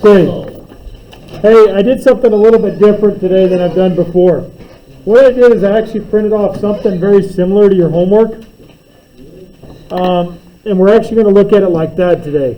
Okay. Hey, I did something a little bit different today than I've done before. What I did is I actually printed off something very similar to your homework. And we're actually going to look at it like that today.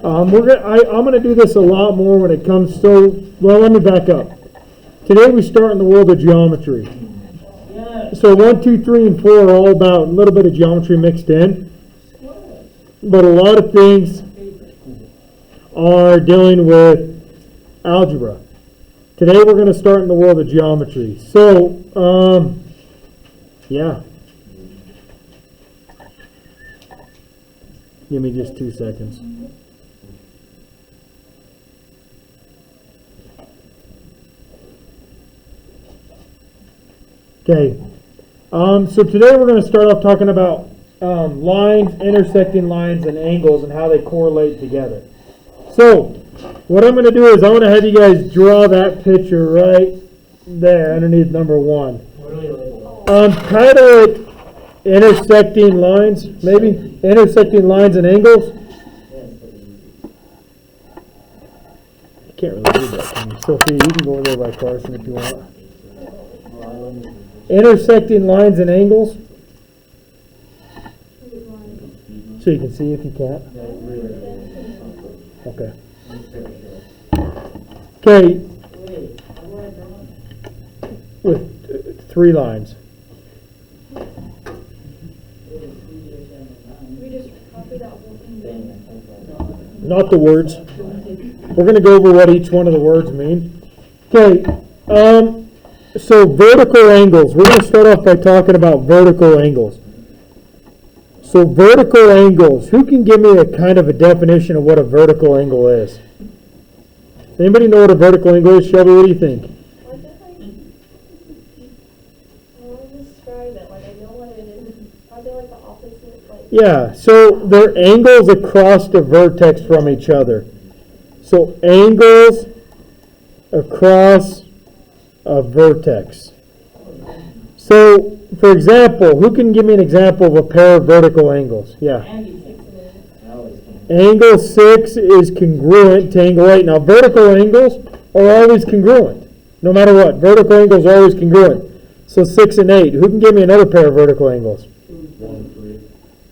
I'm going to do this a lot more when it comes to, well, let me back up. Today we start in the world of geometry. So 1, 2, 3, and 4 are all about a little bit of geometry mixed in. But a lot of things are dealing with algebra. Today we're going to start in the world of geometry. So, yeah. Give me just 2 seconds. Okay. So today we're going to start off talking about lines, intersecting lines, and angles and how they correlate together. So, what I'm going to do is I'm going to have you guys draw that picture right there underneath number 1. Title it Intersecting Lines, maybe? Intersecting Lines and Angles? I can't really read that from you. Sophie, you can go over there by Carson if you want. Intersecting Lines and Angles. So you can see if you can't. Okay. Okay. With 3 lines. Not the words. We're going to go over what each one of the words mean. Okay. So vertical angles. We're going to start off by talking about vertical angles. So vertical angles. Who can give me a kind of a definition of what a vertical angle is? Anybody know what a vertical angle is? Shelby, what do you think? Describe it. Like I know what it is. Are they like the opposite? Like Yeah. So they're angles across the vertex from each other. So angles across a vertex. So, for example, who can give me an example of a pair of vertical angles? Yeah. Angle 6 is congruent to angle 8. Now, vertical angles are always congruent, no matter what. Vertical angles are always congruent. So 6 and 8. Who can give me another pair of vertical angles?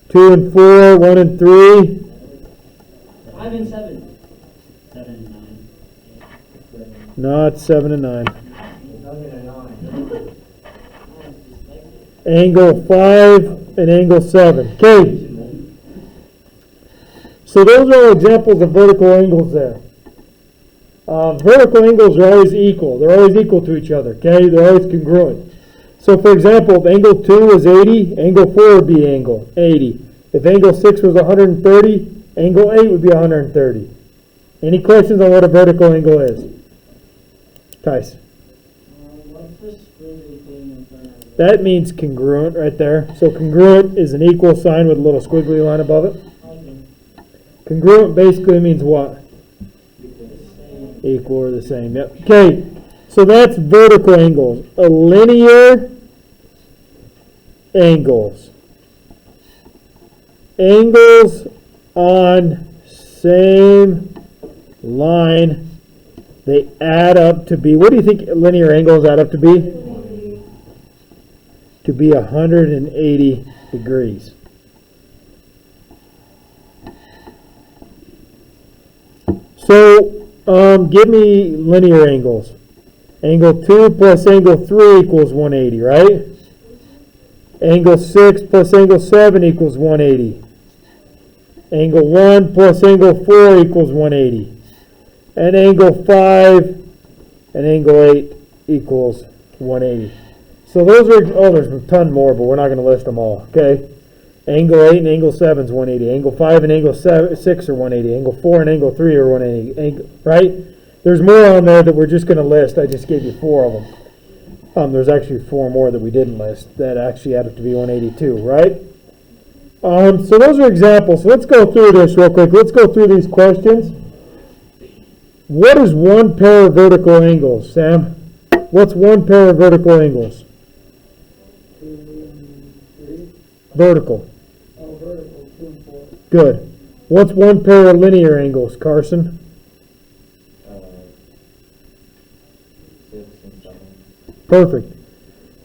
2 and 4, 1 and 3. 5 and 7. 7 and 9. Not 7 and 9. Angle 5 and angle 7. Okay. So those are examples of vertical angles there. Vertical angles are always equal. They're always equal to each other. Okay. They're always congruent. So for example, if angle 2 is 80, angle 4 would be angle 80. If angle 6 was 130, angle 8 would be 130. Any questions on what a vertical angle is? Tice. What's the squiggly thing in front of it? That means congruent right there. So congruent is an equal sign with a little squiggly line above it. Okay. Congruent basically means what? Equal or the same. Yep. Okay. So that's vertical angles. A linear angles. Angles on same line. They add up to be, what do you think linear angles add up to be? To be 180 degrees. So, give me linear angles. Angle 2 plus angle 3 equals 180, right? Angle 6 plus angle 7 equals 180. Angle 1 plus angle 4 equals 180. And angle 5 and angle 8 equals 180. So those are, there's a ton more, but we're not going to list them all, okay? Angle 8 and angle 7 is 180. Angle 5 and angle 6 are 180. Angle 4 and angle 3 are 180, right? There's more on there that we're just going to list. I just gave you 4 of them. There's actually 4 more that we didn't list that actually add up to be 182, right? So those are examples. So let's go through this real quick. Let's go through these questions. What is one pair of vertical angles, Sam? What's one pair of vertical angles? 2 and 3. Vertical. Oh, vertical. 2 and 4. Good. What's one pair of linear angles, Carson? Perfect.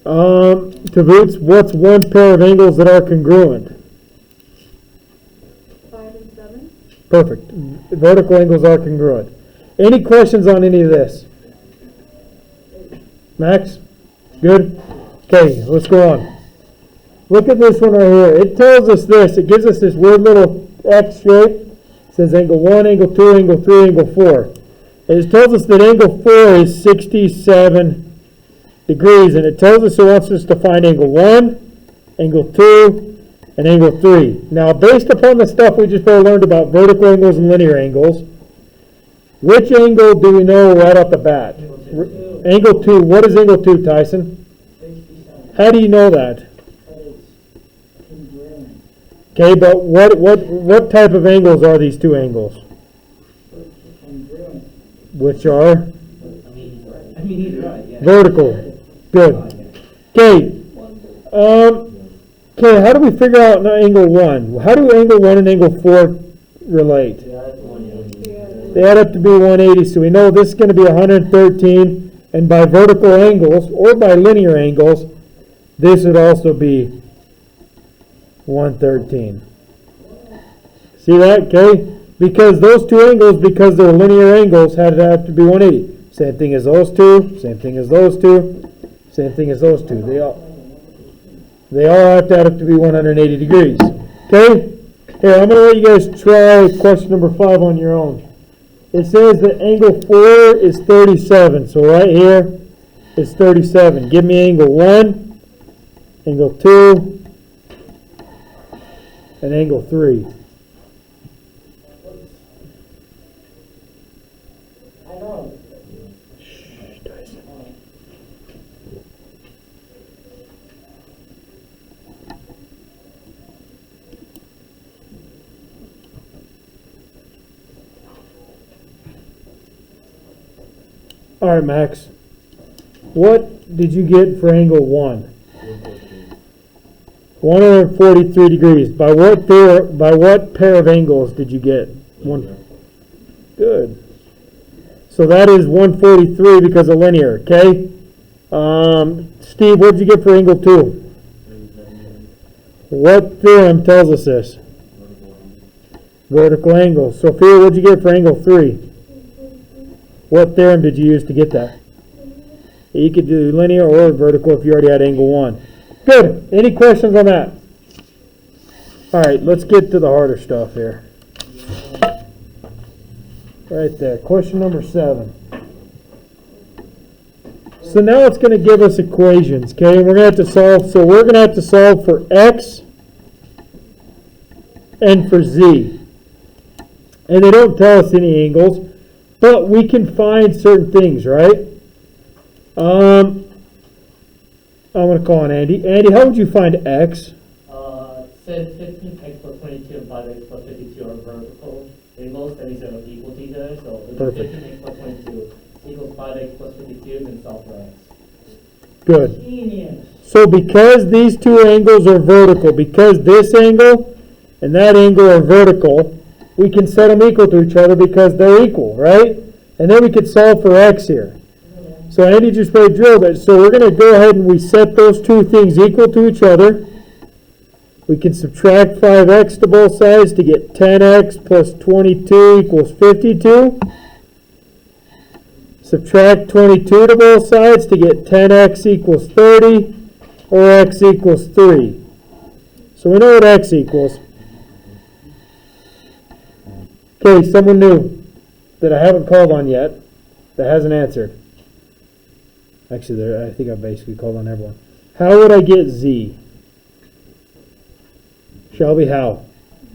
To boots, what's one pair of angles that are congruent? 5 and 7. Perfect. Vertical angles are congruent. Any questions on any of this? Max? Good? Okay, let's go on. Look at this one right here. It tells us this. It gives us this weird little X shape. It says angle 1, angle 2, angle 3, angle 4. It tells us that angle 4 is 67 degrees, and it tells us it wants us to find angle 1, angle 2, and angle 3. Now, based upon the stuff we just learned about vertical angles and linear angles, which angle do we know right off the bat? Angle 2. What is angle 2, Tyson? 67. How do you know that? But it's congruent. Okay, but what type of angles are these two angles? Congruent. Which are He's right, yeah. vertical. Good. Okay. Okay, how do we figure out angle 1? How do angle 1 and angle 4 relate? They add up to be 180, so we know this is going to be 113, and by vertical angles, or by linear angles, this would also be 113. See that? Okay? Because those two angles, because they're linear angles, had to have to be 180. Same thing as those two, same thing as those two, same thing as those two. They all have to add up to be 180 degrees. Okay? Here, I'm going to let you guys try question number 5 on your own. It says that angle 4 is 37. So right here is 37. Give me angle 1, angle 2, and angle 3. I know. All right, Max. What did you get for angle 1? 143 degrees. By what pair of angles did you get? One. Good. So that is 143 because of linear, okay? Steve, what did you get for angle 2? What theorem tells us this? Vertical angle. Sophia, what did you get for angle 3? What theorem did you use to get that? You could do linear or vertical if you already had angle 1. Good. Any questions on that? All right, let's get to the harder stuff here. Right there. Question number 7. So now it's going to give us equations, okay? And we're going to have to solve. So we're going to have to solve for x and for z. And they don't tell us any angles, but we can find certain things, right? I'm going to call on Andy. Andy, how would you find x? Said 15x plus 22 and 5x plus 52 are vertical angles, that means they're equal to each other. So Perfect. 15x plus 22 equals 5x plus 52, then solve for x. Good. Genius. So because these two angles are vertical, because this angle and that angle are vertical, we can set them equal to each other because they're equal, right? And then we could solve for x here. So Andy just drilled it. So we're going to go ahead and we set those two things equal to each other. We can subtract 5x to both sides to get 10x plus 22 equals 52. Subtract 22 to both sides to get 10x equals 30, or x equals 3. So we know what x equals. Okay, someone new that I haven't called on yet that hasn't answered. Actually, I think I basically called on everyone. How would I get z? Shelby, how?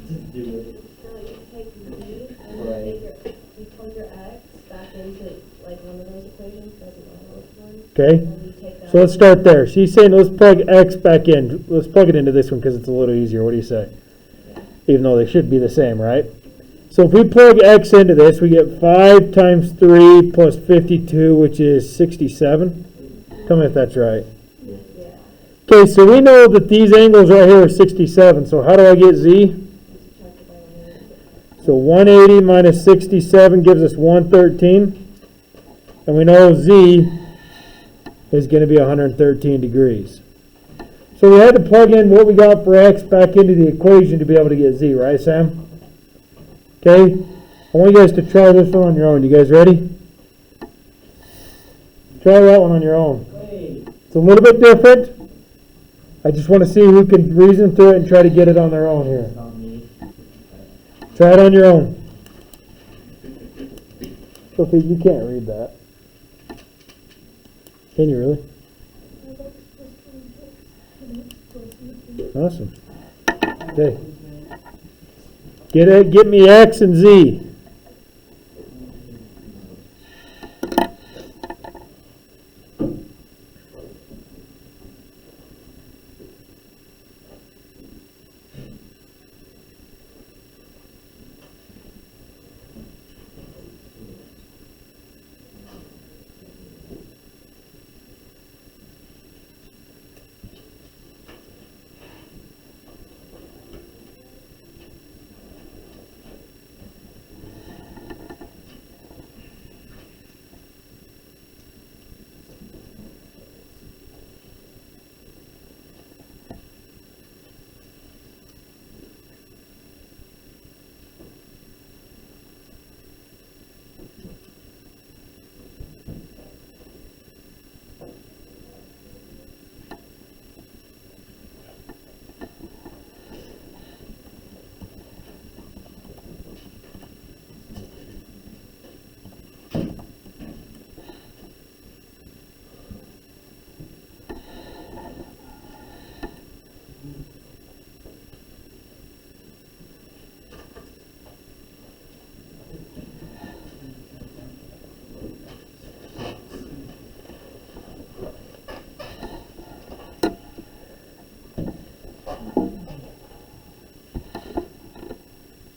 Just do it. So you take z and you plug your x back into like one of those equations, doesn't matter which one. Okay. And you take that. So let's start there. She's saying let's plug x back in. Let's plug it into this one because it's a little easier. What do you say? Even though they should be the same, right? So if we plug x into this, we get 5 times 3 plus 52, which is 67. Tell me if that's right. Yeah. Okay, so we know that these angles right here are 67. So how do I get z? Subtract it by 180. So 180 minus 67 gives us 113. And we know z is going to be 113 degrees. So we had to plug in what we got for x back into the equation to be able to get z, right, Sam? Okay? I want you guys to try this one on your own. You guys ready? Try that one on your own. It's a little bit different. I just want to see who can reason through it and try to get it on their own here. Try it on your own. Sophie, you can't read that. Can you really? Awesome. Okay. Get me x and z.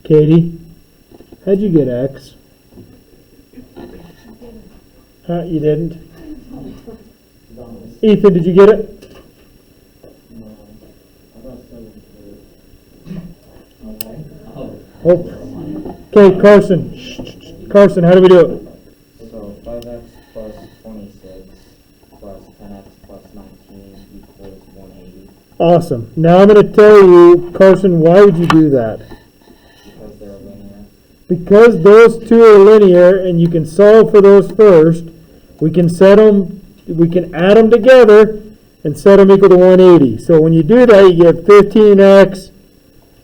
Katie, how'd you get x? Huh, you didn't? Ethan, did you get it? Oh. Okay, Carson. Carson, how do we do it? So 5x plus 26 plus 10x plus 19 equals 180. Awesome. Now I'm going to tell you, Carson, why would you do that? Because they're linear. Because those two are linear and you can solve for those first, we can add them together and set them equal to 180. So when you do that, you get 15x. Is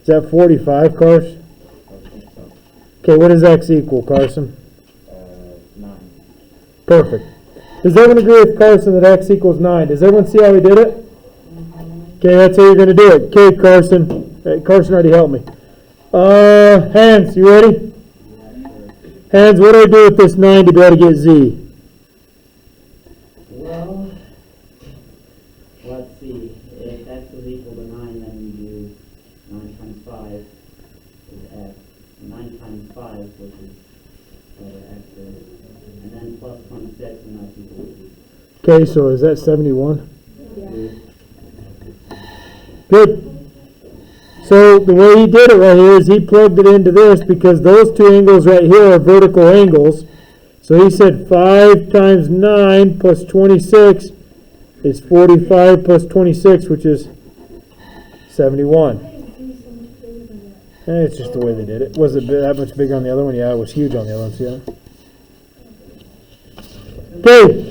that 45, Carson? I think so. Okay, what does x equal, Carson? 9. Perfect. Does everyone agree with Carson that x equals 9? Does everyone see how he did it? Okay, that's how you're going to do it. Okay, Carson. Carson already helped me. Hans, you ready? Hans, what do I do with this 9 to be able to get z? Well, let's see. If x is equal to 9, then we do 9 times 5 is x. 9 times 5, which is whatever x is. And then plus 26, and that's equal to z. Okay, so is that 71? Yeah. Good. So the way he did it right here is he plugged it into this because those two angles right here are vertical angles. So he said 5 times 9 plus 26 is 45 plus 26, which is 71. It's just the way they did it. Was it that much bigger on the other one? Yeah, it was huge on the other one. See that? Okay.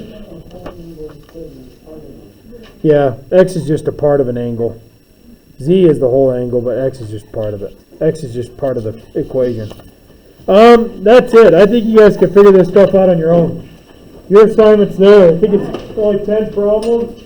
Yeah, x is just a part of an angle. Z is the whole angle, but x is just part of it. X is just part of the equation. That's it. I think you guys can figure this stuff out on your own. Your assignment's there. I think it's only 10 problems.